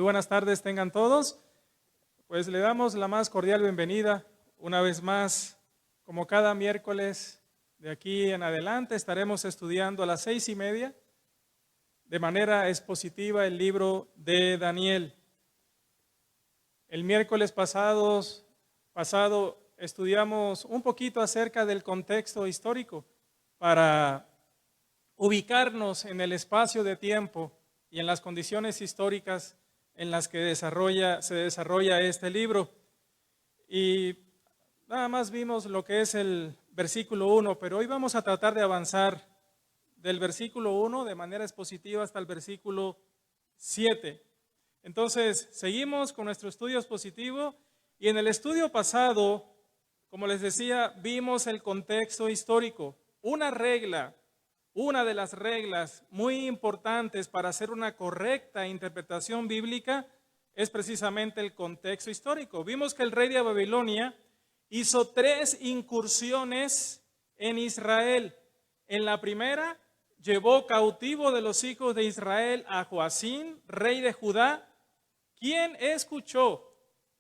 Muy buenas tardes tengan todos. Pues le damos la más cordial bienvenida una vez más. Como cada miércoles de aquí en adelante estaremos estudiando a las 6:30 de manera expositiva el libro de Daniel. El miércoles pasado estudiamos un poquito acerca del contexto histórico para ubicarnos en el espacio de tiempo y en las condiciones históricas en las que se desarrolla este libro. Y nada más vimos lo que es el versículo 1, pero hoy vamos a tratar de avanzar del versículo 1 de manera expositiva hasta el versículo 7. Entonces, seguimos con nuestro estudio expositivo y en el estudio pasado, como les decía, vimos el contexto histórico. Una de las reglas muy importantes para hacer una correcta interpretación bíblica es precisamente el contexto histórico. Vimos que el rey de Babilonia hizo 3 incursiones en Israel. En la primera, llevó cautivo de los hijos de Israel a Joacín, rey de Judá, quien escuchó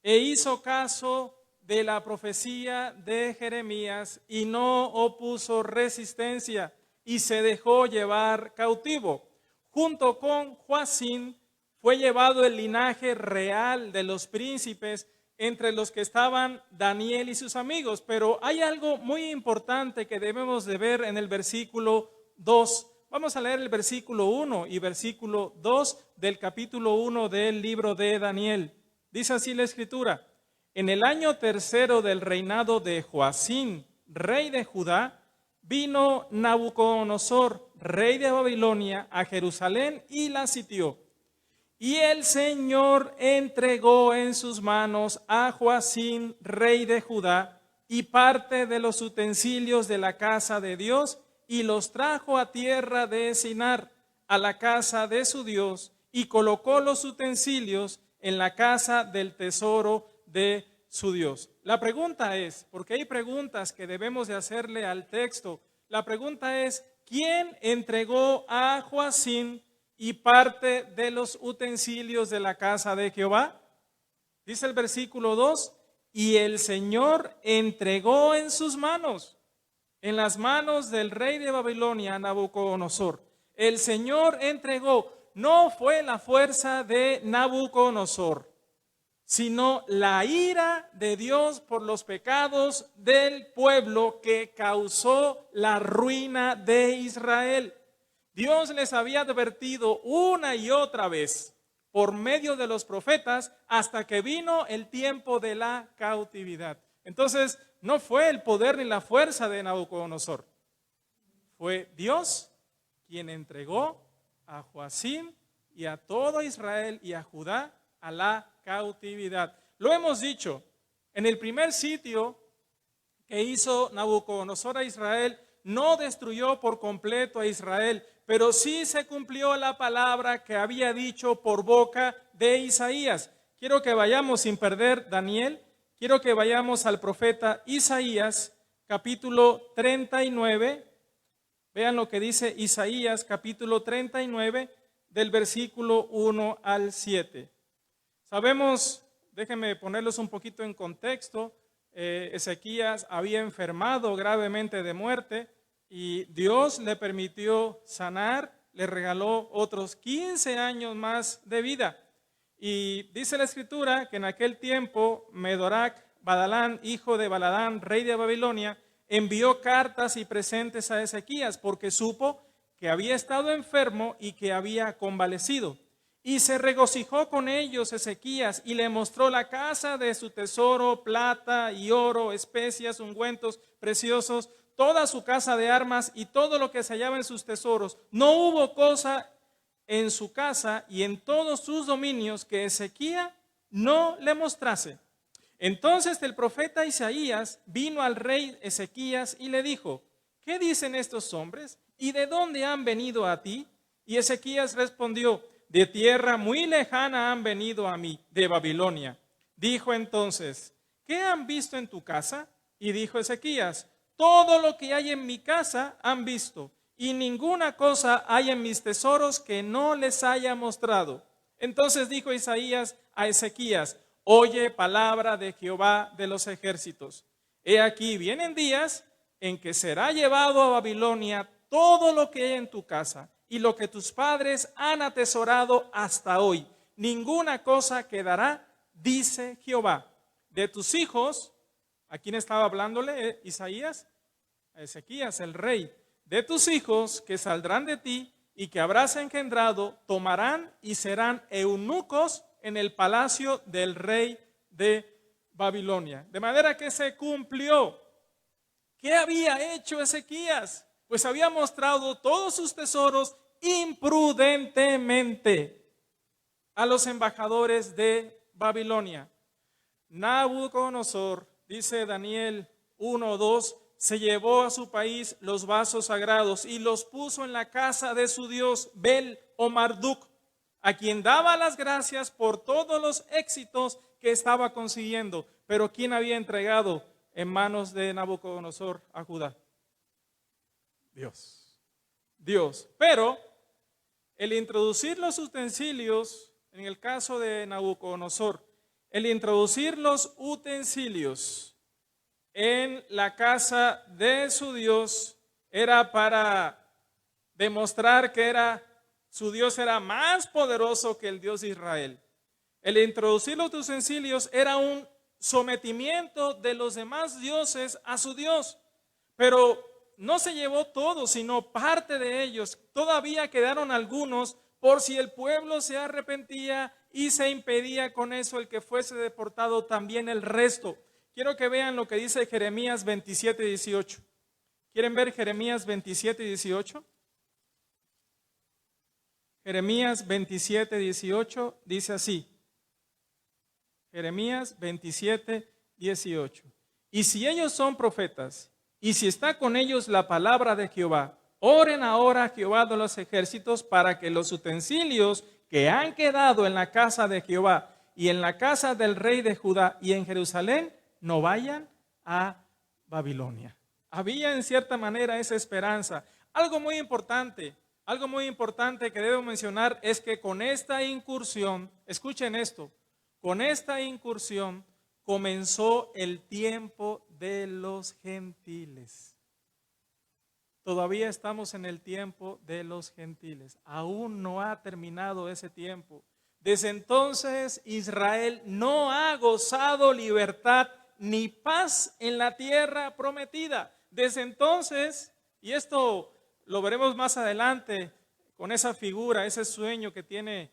e hizo caso de la profecía de Jeremías y no opuso resistencia y se dejó llevar cautivo. Junto con Joacín fue llevado el linaje real de los príncipes, entre los que estaban Daniel y sus amigos. Pero hay algo muy importante que debemos de ver en el versículo 2. Vamos a leer el versículo 1 y versículo 2 del capítulo 1 del libro de Daniel. Dice así la Escritura: en el año 3 del reinado de Joacín, rey de Judá, vino Nabucodonosor, rey de Babilonia, a Jerusalén y la sitió. Y el Señor entregó en sus manos a Joacín, rey de Judá, y parte de los utensilios de la casa de Dios, y los trajo a tierra de Sinar, a la casa de su Dios, y colocó los utensilios en la casa del tesoro de su Dios. La pregunta es, porque hay preguntas que debemos de hacerle al texto, la pregunta es, ¿quién entregó a Joacín y parte de los utensilios de la casa de Jehová? Dice el versículo 2, y el Señor entregó en sus manos, en las manos del rey de Babilonia, Nabucodonosor. El Señor entregó, no fue la fuerza de Nabucodonosor, sino la ira de Dios por los pecados del pueblo que causó la ruina de Israel. Dios les había advertido una y otra vez por medio de los profetas hasta que vino el tiempo de la cautividad. Entonces, no fue el poder ni la fuerza de Nabucodonosor, fue Dios quien entregó a Joacín y a todo Israel y a Judá a la cautividad. Lo hemos dicho, en el primer sitio que hizo Nabucodonosor a Israel, no destruyó por completo a Israel, pero sí se cumplió la palabra que había dicho por boca de Isaías. Quiero que vayamos sin perder Daniel, quiero que vayamos al profeta Isaías, capítulo 39. Vean lo que dice Isaías, capítulo 39, del versículo 1 al 7. Sabemos, déjenme ponerlos un poquito en contexto, Ezequías había enfermado gravemente de muerte y Dios le permitió sanar, le regaló otros 15 años más de vida. Y dice la Escritura que en aquel tiempo Medorac Baladán, hijo de Baladán, rey de Babilonia, envió cartas y presentes a Ezequías porque supo que había estado enfermo y que había convalecido. Y se regocijó con ellos Ezequías y le mostró la casa de su tesoro, plata y oro, especias, ungüentos preciosos, toda su casa de armas y todo lo que se hallaba en sus tesoros. No hubo cosa en su casa y en todos sus dominios que Ezequías no le mostrase. Entonces el profeta Isaías vino al rey Ezequías y le dijo: ¿qué dicen estos hombres? ¿Y de dónde han venido a ti? Y Ezequías respondió: de tierra muy lejana han venido a mí, de Babilonia. Dijo entonces: ¿qué han visto en tu casa? Y dijo Ezequías: todo lo que hay en mi casa han visto, y ninguna cosa hay en mis tesoros que no les haya mostrado. Entonces dijo Isaías a Ezequías: oye palabra de Jehová de los ejércitos. He aquí, vienen días en que será llevado a Babilonia todo lo que hay en tu casa y lo que tus padres han atesorado hasta hoy. Ninguna cosa quedará, dice Jehová. De tus hijos, ¿a quién estaba hablándole Isaías? A Ezequías, el rey. De tus hijos que saldrán de ti y que habrás engendrado, tomarán y serán eunucos en el palacio del rey de Babilonia. De manera que se cumplió. ¿Qué había hecho Ezequías? Pues había mostrado todos sus tesoros imprudentemente a los embajadores de Babilonia. Nabucodonosor, dice Daniel 1:2, se llevó a su país los vasos sagrados y los puso en la casa de su dios Bel o Marduk, a quien daba las gracias por todos los éxitos que estaba consiguiendo. Pero ¿quién había entregado en manos de Nabucodonosor a Judá? Dios. Pero el introducir los utensilios, en el caso de Nabucodonosor, el introducir los utensilios en la casa de su Dios era para demostrar que su Dios era más poderoso que el Dios de Israel. El introducir los utensilios era un sometimiento de los demás dioses a su Dios, pero no se llevó todo, sino parte de ellos. Todavía quedaron algunos por si el pueblo se arrepentía y se impedía con eso el que fuese deportado también el resto. Quiero que vean lo que dice Jeremías 27:18. ¿Quieren ver Jeremías 27:18? Jeremías 27:18 dice así. Jeremías 27:18. Y si ellos son profetas, y si está con ellos la palabra de Jehová, oren ahora a Jehová de los ejércitos para que los utensilios que han quedado en la casa de Jehová y en la casa del rey de Judá y en Jerusalén no vayan a Babilonia. Había en cierta manera esa esperanza. Algo muy importante que debo mencionar es que con esta incursión, escuchen esto, con esta incursión comenzó el tiempo de los gentiles. Todavía estamos en el tiempo de los gentiles. Aún no ha terminado ese tiempo. Desde entonces Israel no ha gozado libertad ni paz en la tierra prometida. Desde entonces, y esto lo veremos más adelante con esa figura, ese sueño que tiene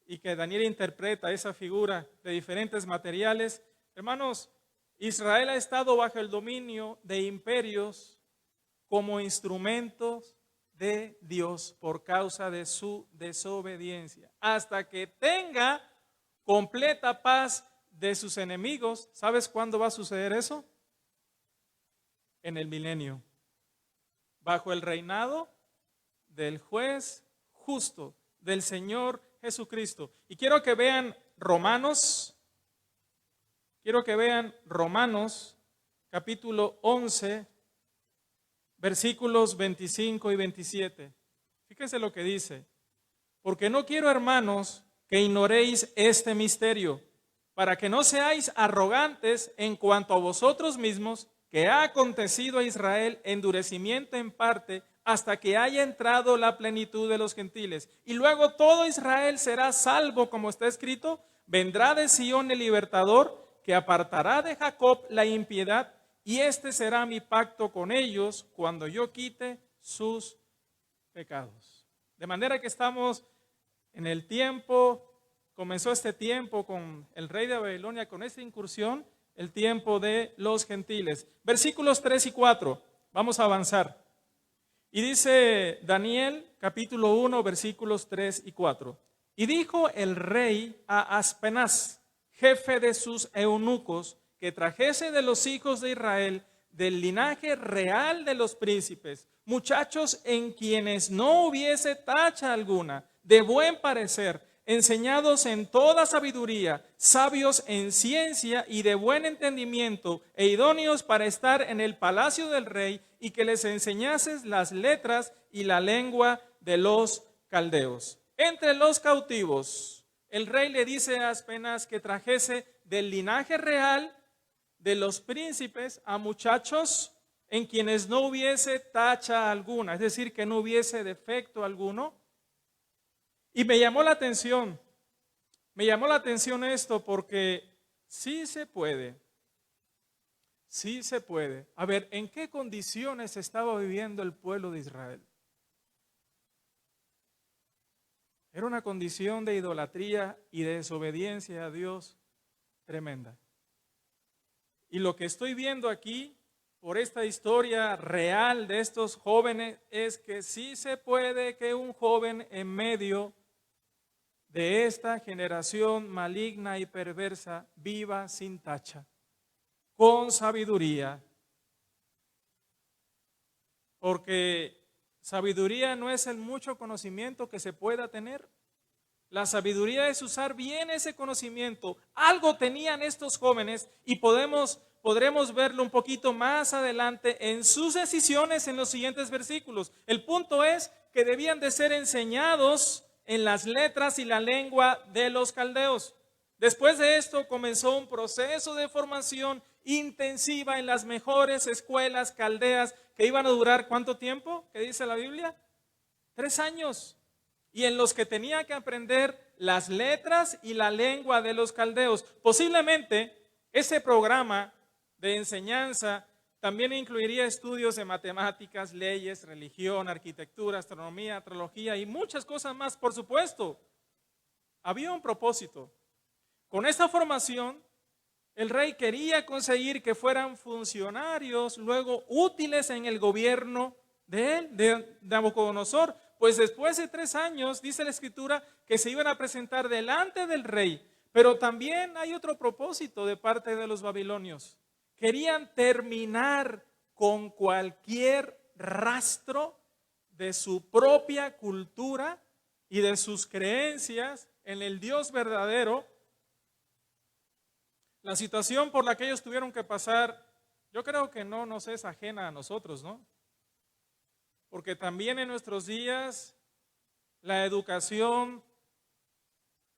y que Daniel interpreta, esa figura de diferentes materiales. Hermanos, Israel ha estado bajo el dominio de imperios como instrumentos de Dios por causa de su desobediencia. Hasta que tenga completa paz de sus enemigos. ¿Sabes cuándo va a suceder eso? En el milenio. Bajo el reinado del juez justo, del Señor Jesucristo. Y quiero que vean Romanos capítulo 11, versículos 25 y 27. Fíjense lo que dice. Porque no quiero, hermanos, que ignoréis este misterio, para que no seáis arrogantes en cuanto a vosotros mismos, que ha acontecido a Israel endurecimiento en parte, hasta que haya entrado la plenitud de los gentiles. Y luego todo Israel será salvo, como está escrito: vendrá de Sión el libertador, que apartará de Jacob la impiedad, y este será mi pacto con ellos cuando yo quite sus pecados. De manera que estamos en el tiempo, comenzó este tiempo con el rey de Babilonia, con esta incursión, el tiempo de los gentiles. Versículos 3 y 4, vamos a avanzar. Y dice Daniel, capítulo 1, versículos 3 y 4. Y dijo el rey a Aspenaz, jefe de sus eunucos, que trajese de los hijos de Israel, del linaje real de los príncipes, muchachos en quienes no hubiese tacha alguna, de buen parecer, enseñados en toda sabiduría, sabios en ciencia y de buen entendimiento, e idóneos para estar en el palacio del rey, y que les enseñases las letras y la lengua de los caldeos. Entre los cautivos el rey le dice a Aspenaz que trajese del linaje real de los príncipes a muchachos en quienes no hubiese tacha alguna, es decir, que no hubiese defecto alguno. Y me llamó la atención esto porque sí se puede. A ver, ¿en qué condiciones estaba viviendo el pueblo de Israel? Era una condición de idolatría y de desobediencia a Dios tremenda. Y lo que estoy viendo aquí, por esta historia real de estos jóvenes, es que sí se puede que un joven en medio de esta generación maligna y perversa viva sin tacha, con sabiduría. Porque sabiduría no es el mucho conocimiento que se pueda tener. La sabiduría es usar bien ese conocimiento. Algo tenían estos jóvenes y podremos verlo un poquito más adelante en sus decisiones en los siguientes versículos. El punto es que debían de ser enseñados en las letras y la lengua de los caldeos. Después de esto comenzó un proceso de formación intensiva en las mejores escuelas caldeas que iban a durar ¿cuánto tiempo? ¿Qué dice la Biblia? 3 años. Y en los que tenía que aprender las letras y la lengua de los caldeos. Posiblemente ese programa de enseñanza también incluiría estudios de matemáticas, leyes, religión, arquitectura, astronomía, astrología y muchas cosas más, por supuesto. Había un propósito. Con esta formación, el rey quería conseguir que fueran funcionarios luego útiles en el gobierno de él, de Nabucodonosor. Pues después de 3 años, dice la Escritura, que se iban a presentar delante del rey. Pero también hay otro propósito de parte de los babilonios. Querían terminar con cualquier rastro de su propia cultura y de sus creencias en el Dios verdadero. La situación por la que ellos tuvieron que pasar, yo creo que no nos es ajena a nosotros, ¿no? Porque también en nuestros días la educación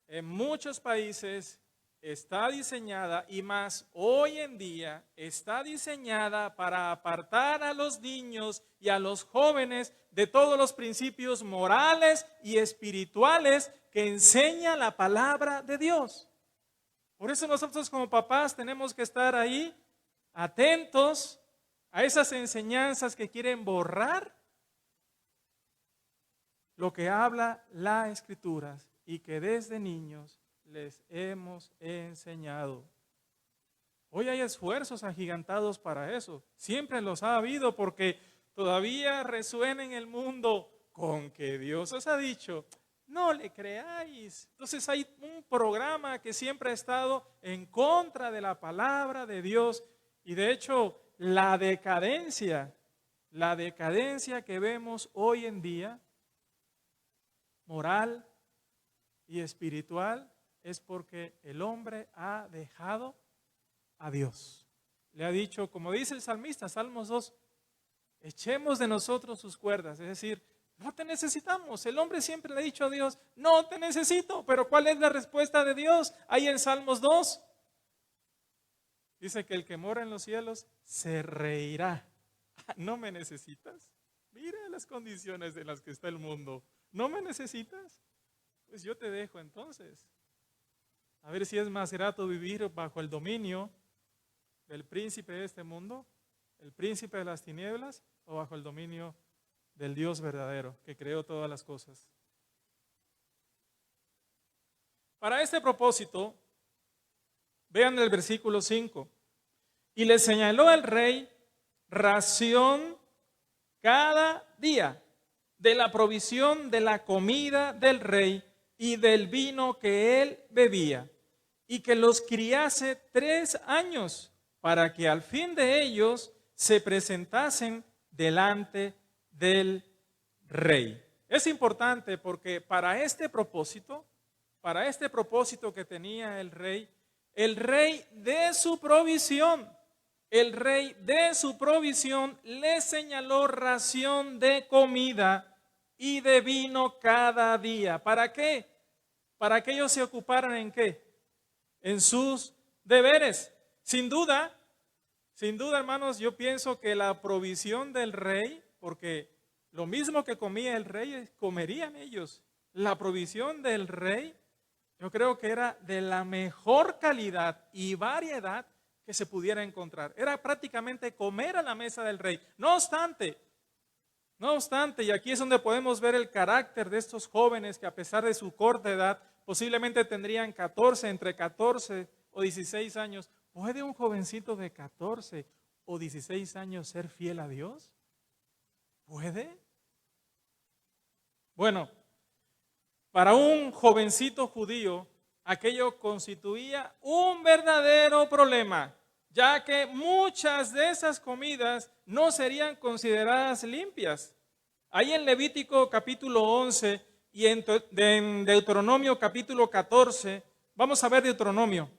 en muchos países está diseñada, y más hoy en día, está diseñada para apartar a los niños y a los jóvenes de todos los principios morales y espirituales que enseña la palabra de Dios. Por eso nosotros como papás tenemos que estar ahí atentos a esas enseñanzas que quieren borrar lo que habla la Escritura y que desde niños les hemos enseñado. Hoy hay esfuerzos agigantados para eso. Siempre los ha habido porque todavía resuena en el mundo con que Dios os ha dicho, no le creáis. Entonces hay un programa que siempre ha estado en contra de la palabra de Dios. Y de hecho, la decadencia que vemos hoy en día, moral y espiritual, es porque el hombre ha dejado a Dios. Le ha dicho, como dice el salmista, Salmos 2, echemos de nosotros sus cuerdas, es decir, no te necesitamos. El hombre siempre le ha dicho a Dios, no te necesito, pero ¿cuál es la respuesta de Dios? Ahí en Salmos 2, dice que el que mora en los cielos se reirá. ¿No me necesitas? Mira las condiciones en las que está el mundo. ¿No me necesitas? Pues yo te dejo entonces. A ver si es más grato vivir bajo el dominio del príncipe de este mundo, el príncipe de las tinieblas, o bajo el dominio del Dios verdadero que creó todas las cosas. Para este propósito, vean el versículo 5. Y le señaló el rey ración cada día de la provisión de la comida del rey y del vino que él bebía, y que los criase 3 años, para que al fin de ellos se presentasen delante del rey. Es importante porque para este propósito que tenía el rey de su provisión, le señaló ración de comida y de vino cada día. ¿Para qué? para que ellos se ocuparan ¿en qué? En sus deberes. Sin duda, hermanos, yo pienso que la provisión del rey, porque lo mismo que comía el rey, comerían ellos. La provisión del rey, yo creo que era de la mejor calidad y variedad que se pudiera encontrar. Era prácticamente comer a la mesa del rey. No obstante, y aquí es donde podemos ver el carácter de estos jóvenes que a pesar de su corta edad, posiblemente tendrían entre 14 o 16 años. ¿Puede un jovencito de 14 o 16 años ser fiel a Dios? ¿Puede? Bueno, para un jovencito judío, aquello constituía un verdadero problema, ya que muchas de esas comidas no serían consideradas limpias. Ahí en Levítico capítulo 11 y en Deuteronomio capítulo 14, vamos a ver Deuteronomio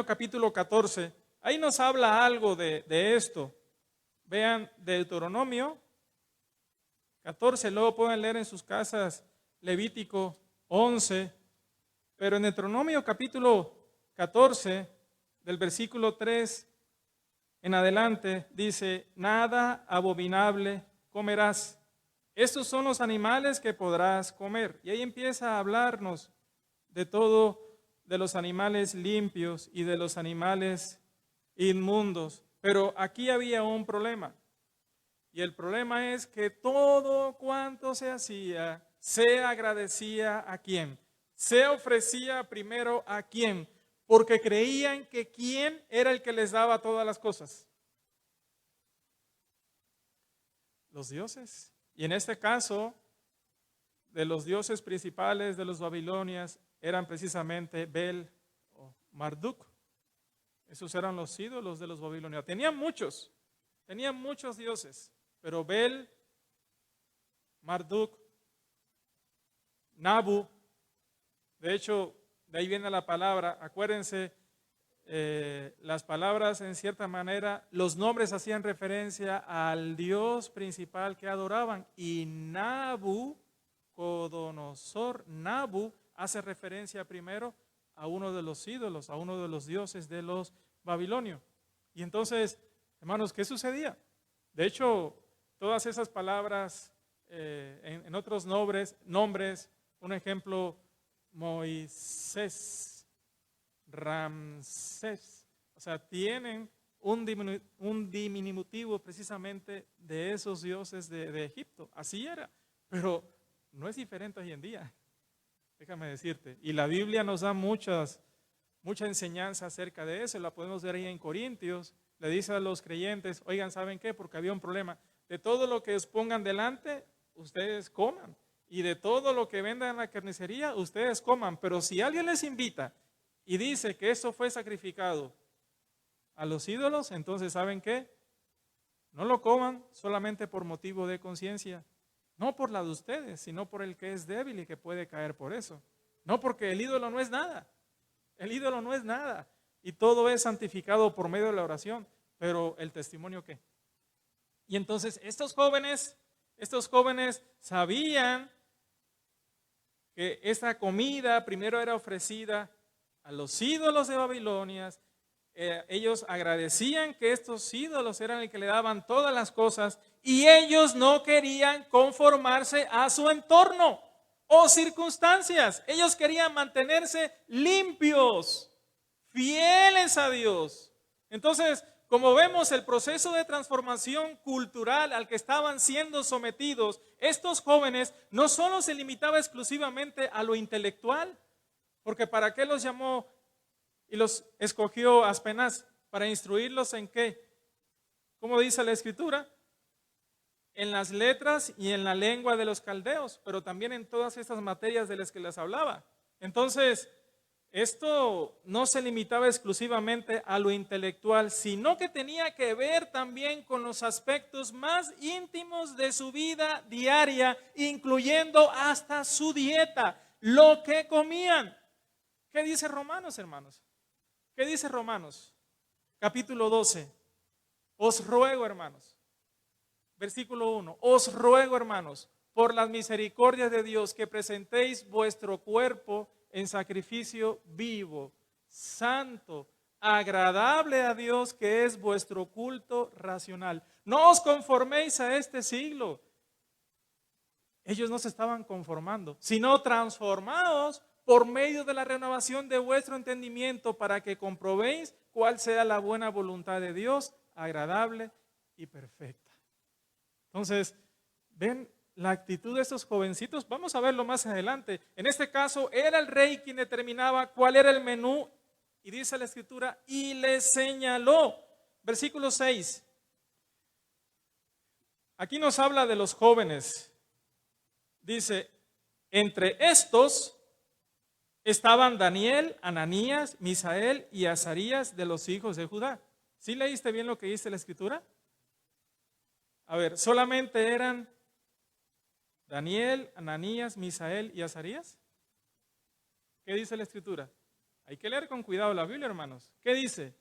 capítulo 14, ahí nos habla algo de esto. Vean Deuteronomio 14, luego pueden leer en sus casas Levítico 11, pero en Deuteronomio capítulo 14, del versículo 3 en adelante, dice, nada abominable comerás. Estos son los animales que podrás comer. Y ahí empieza a hablarnos de todo, de los animales limpios y de los animales inmundos. Pero aquí había un problema. Y el problema es que todo cuanto se hacía, se agradecía a quién. Se ofrecía primero a quién. Porque creían que quién era el que les daba todas las cosas. Los dioses. Y en este caso, de los dioses principales de los babilonias eran precisamente Bel o Marduk. Esos eran los ídolos de los babilonios. Tenían muchos dioses, pero Bel, Marduk, Nabu, de hecho, de ahí viene la palabra, acuérdense, las palabras en cierta manera, los nombres hacían referencia al Dios principal que adoraban, y Nabucodonosor, Nabu hace referencia primero a uno de los ídolos, a uno de los dioses de los babilonios. Y entonces, hermanos, ¿qué sucedía? De hecho, todas esas palabras en otros nombres, un ejemplo, Moisés, Ramsés, o sea, tienen un diminutivo precisamente de esos dioses de Egipto. Así era, pero no es diferente hoy en día, déjame decirte. Y la Biblia nos da mucha enseñanza acerca de eso. La podemos ver ahí en Corintios. Le dice a los creyentes, oigan, ¿saben qué? Porque había un problema. De todo lo que os pongan delante, ustedes coman. Y de todo lo que vendan en la carnicería, ustedes coman. Pero si alguien les invita y dice que eso fue sacrificado a los ídolos, entonces ¿saben qué? No lo coman solamente por motivo de conciencia. No por la de ustedes, sino por el que es débil y que puede caer por eso. No, porque el ídolo no es nada. El ídolo no es nada. Y todo es santificado por medio de la oración. Pero ¿el testimonio qué? Y entonces estos jóvenes sabían que esta comida primero era ofrecida a los ídolos de Babilonia. Ellos agradecían que estos ídolos eran el que le daban todas las cosas y ellos no querían conformarse a su entorno o circunstancias. Ellos querían mantenerse limpios, fieles a Dios. Entonces, como vemos, el proceso de transformación cultural al que estaban siendo sometidos estos jóvenes no solo se limitaba exclusivamente a lo intelectual, porque ¿para qué los llamó y los escogió Aspenaz? Para instruirlos en qué. ¿Cómo dice la Escritura? En las letras y en la lengua de los caldeos, pero también en todas estas materias de las que les hablaba. Entonces, esto no se limitaba exclusivamente a lo intelectual, sino que tenía que ver también con los aspectos más íntimos de su vida diaria, incluyendo hasta su dieta, lo que comían. ¿Qué dice Romanos, hermanos? ¿Qué dice Romanos? Capítulo 12. Os ruego, hermanos. Versículo 1. Os ruego, hermanos, por las misericordias de Dios, que presentéis vuestro cuerpo en sacrificio vivo, santo, agradable a Dios, que es vuestro culto racional. No os conforméis a este siglo. Ellos no se estaban conformando, sino transformados por medio de la renovación de vuestro entendimiento, para que comprobéis cuál sea la buena voluntad de Dios, agradable y perfecta. Entonces, ven la actitud de estos jovencitos. Vamos a verlo más adelante. En este caso, era el rey quien determinaba cuál era el menú, y dice la Escritura, y le señaló. Versículo 6. Aquí nos habla de los jóvenes. Dice, entre estos estaban Daniel, Ananías, Misael y Azarías, de los hijos de Judá. ¿Sí leíste bien lo que dice la Escritura? A ver, ¿solamente eran Daniel, Ananías, Misael y Azarías? ¿Qué dice la Escritura? Hay que leer con cuidado la Biblia, hermanos. ¿Qué dice?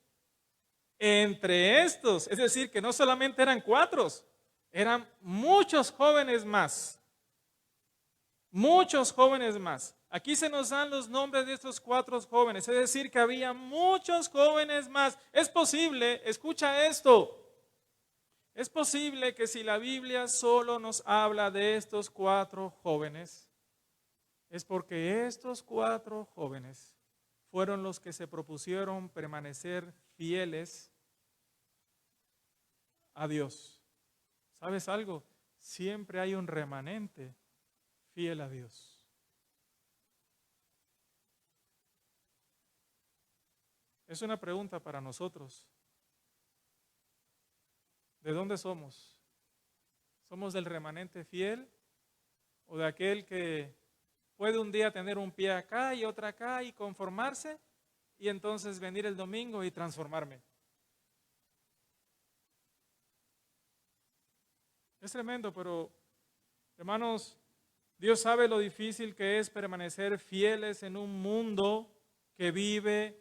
Entre estos, es decir, que no solamente eran 4, eran muchos jóvenes más. Muchos jóvenes más. Aquí se nos dan los nombres de estos 4 jóvenes, es decir, que había muchos jóvenes más. Es posible, escucha esto, es posible que si la Biblia solo nos habla de estos 4 jóvenes, es porque estos 4 jóvenes fueron los que se propusieron permanecer fieles a Dios. ¿Sabes algo? Siempre hay un remanente fiel a Dios. Es una pregunta para nosotros. ¿De dónde somos? ¿Somos del remanente fiel o de aquel que puede un día tener un pie acá y otro acá y conformarse y entonces venir el domingo y transformarme? Es tremendo, pero hermanos, Dios sabe lo difícil que es permanecer fieles en un mundo que vive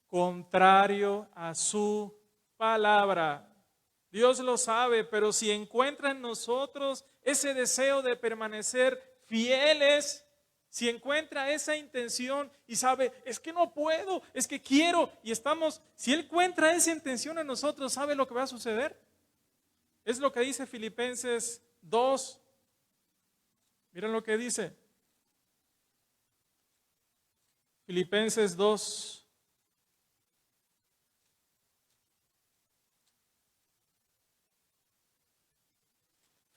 contrario a su palabra. Dios lo sabe, pero si encuentra en nosotros ese deseo de permanecer fieles, si encuentra esa intención y sabe, es que no puedo, es que quiero, y estamos, si Él encuentra esa intención en nosotros, ¿sabe lo que va a suceder? Es lo que dice Filipenses 2. Miren lo que dice. Filipenses 2.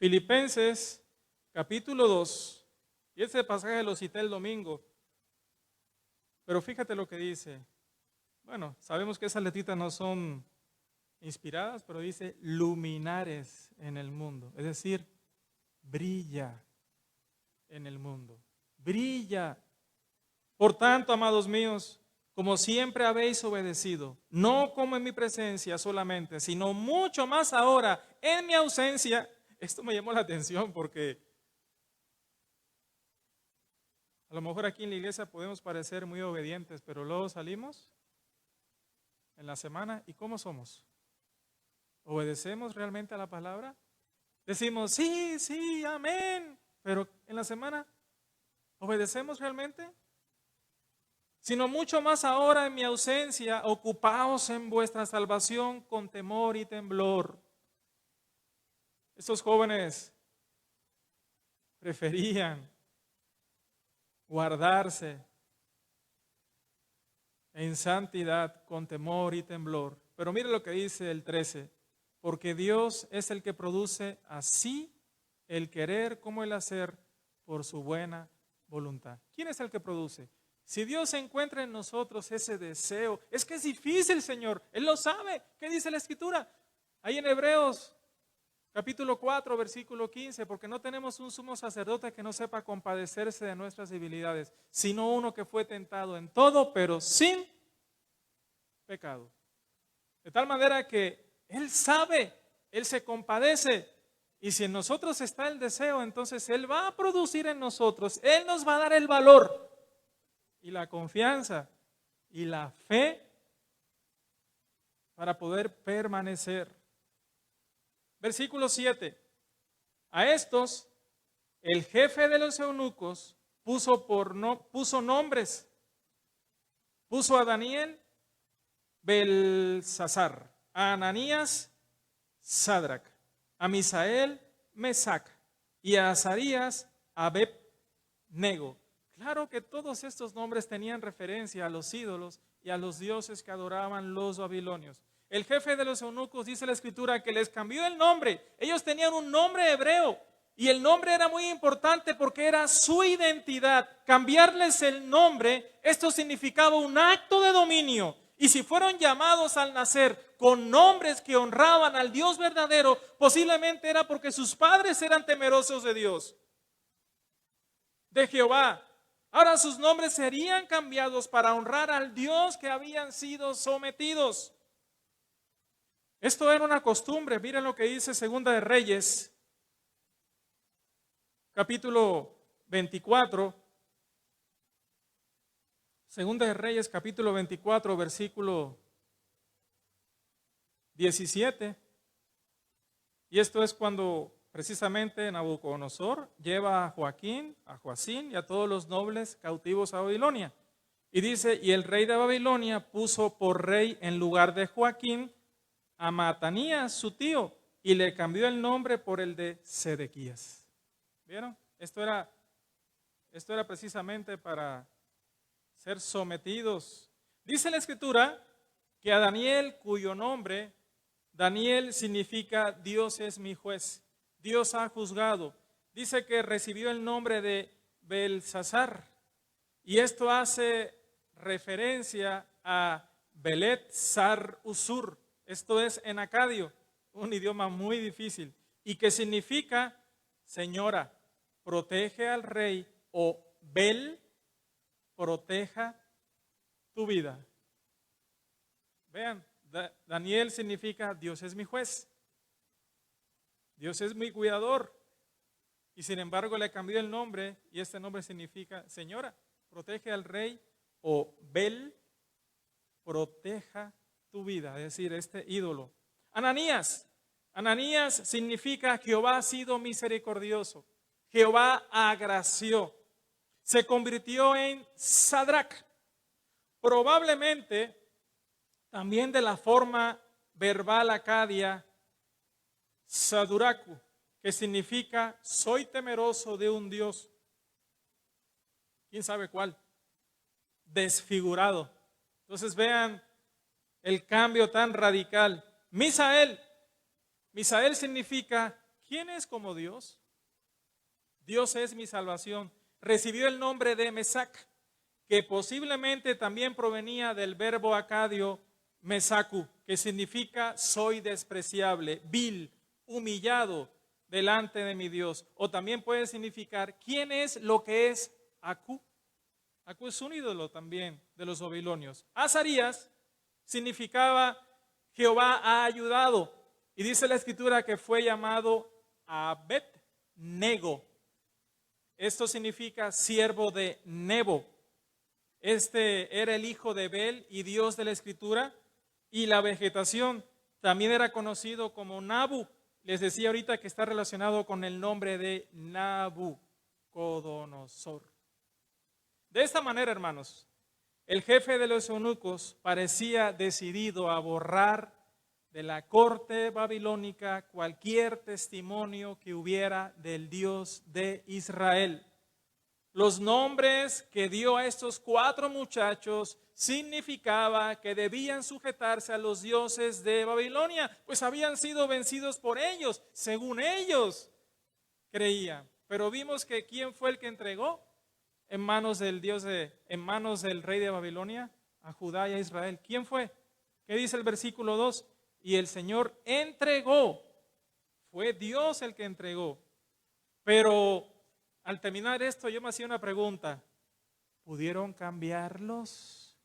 Filipenses capítulo 2. Y este pasaje lo cité el domingo. Pero fíjate lo que dice. Bueno, sabemos que esas letritas no son inspiradas, pero dice luminares en el mundo. Es decir, brilla en el mundo. Brilla. Por tanto, amados míos, como siempre habéis obedecido, no como en mi presencia solamente, sino mucho más ahora en mi ausencia. Esto me llamó la atención porque a lo mejor aquí en la iglesia podemos parecer muy obedientes, pero luego salimos en la semana y ¿cómo somos? ¿Obedecemos realmente a la palabra? Decimos, sí, sí, amén, pero en la semana, ¿obedecemos realmente? Sino mucho más ahora en mi ausencia, ocupaos en vuestra salvación con temor y temblor. Estos jóvenes preferían guardarse en santidad con temor y temblor. Pero mire lo que dice el 13, porque Dios es el que produce así el querer como el hacer por su buena voluntad. ¿Quién es el que produce? Si Dios encuentra en nosotros ese deseo, es que es difícil, Señor, Él lo sabe. ¿Qué dice la Escritura? Ahí en Hebreos capítulo 4, versículo 15, porque no tenemos un sumo sacerdote que no sepa compadecerse de nuestras debilidades, sino uno que fue tentado en todo, pero sin pecado. De tal manera que Él sabe, Él se compadece, y si en nosotros está el deseo, entonces Él va a producir en nosotros, Él nos va a dar el valor y la confianza y la fe para poder permanecer. Versículo 7. A estos el jefe de los eunucos puso nombres. Puso a Daniel Belsasar, a Ananías Sadrac, a Misael Mesac y a Azarías Abed-nego. Claro que todos estos nombres tenían referencia a los ídolos y a los dioses que adoraban los babilonios. El jefe de los eunucos, dice la escritura, que les cambió el nombre. Ellos tenían un nombre hebreo y el nombre era muy importante porque era su identidad. Cambiarles el nombre, esto significaba un acto de dominio. Y si fueron llamados al nacer con nombres que honraban al Dios verdadero, posiblemente era porque sus padres eran temerosos de Dios, de Jehová. Ahora sus nombres serían cambiados para honrar al Dios que habían sido sometidos. Esto era una costumbre. Miren lo que dice Segunda de Reyes, capítulo 24. Segunda de Reyes, capítulo 24, versículo 17. Y esto es cuando precisamente Nabucodonosor lleva a Joaquín, a Joacín y a todos los nobles cautivos a Babilonia. Y dice, y el rey de Babilonia puso por rey en lugar de Joaquín a Matanías, su tío, y le cambió el nombre por el de Sedequías. ¿Vieron? Esto era precisamente para ser sometidos. Dice la escritura que a Daniel, cuyo nombre, Daniel significa Dios es mi juez, Dios ha juzgado. Dice que recibió el nombre de Belsasar. Y esto hace referencia a Belet Sar Usur. Esto es en acadio, un idioma muy difícil. Y que significa señora, protege al rey, o Bel, proteja tu vida. Vean, Daniel significa Dios es mi juez, Dios es mi cuidador, y sin embargo le cambió el nombre y este nombre significa señora, protege al rey, o Bel, proteja tu vida, es decir, este ídolo. Ananías significa Jehová ha sido misericordioso, Jehová agració. Se convirtió en Sadrac, probablemente también de la forma verbal acadia Saduraku, que significa soy temeroso de un Dios. ¿Quién sabe cuál? Desfigurado. Entonces vean el cambio tan radical. Misael significa ¿quién es como Dios? Dios es mi salvación. Recibió el nombre de Mesac, que posiblemente también provenía del verbo acadio mesaku, que significa soy despreciable, vil, humillado delante de mi Dios. O también puede significar quién es lo que es Aku. Aku es un ídolo también de los babilonios. Azarías significaba Jehová ha ayudado. Y dice la escritura que fue llamado Abed-nego. Esto significa siervo de Nebo. Este era el hijo de Bel y Dios de la escritura. Y la vegetación también era conocido como Nabu. Les decía ahorita que está relacionado con el nombre de Nabucodonosor. De esta manera, hermanos, el jefe de los eunucos parecía decidido a borrar de la corte babilónica cualquier testimonio que hubiera del Dios de Israel. Los nombres que dio a estos 4 muchachos significaba que debían sujetarse a los dioses de Babilonia, pues habían sido vencidos por ellos, según ellos creían. Pero vimos que ¿quién fue el que entregó en manos del rey de Babilonia a Judá y a Israel? ¿Quién fue? ¿Qué dice el versículo 2? Y el Señor entregó, fue Dios el que entregó. Pero al terminar esto yo me hacía una pregunta, ¿pudieron cambiarlos?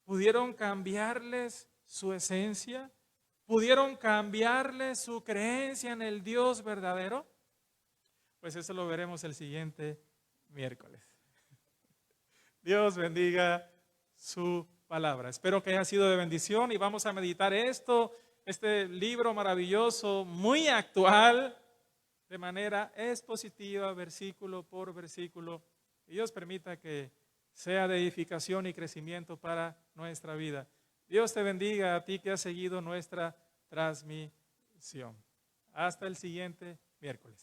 ¿Pudieron cambiarles su esencia? ¿Pudieron cambiarles su creencia en el Dios verdadero? Pues eso lo veremos el siguiente miércoles. Dios bendiga su palabra. Espero que haya sido de bendición y vamos a meditar este libro maravilloso, muy actual, de manera expositiva, versículo por versículo. Y Dios permita que sea de edificación y crecimiento para nuestra vida. Dios te bendiga a ti que has seguido nuestra transmisión. Hasta el siguiente miércoles.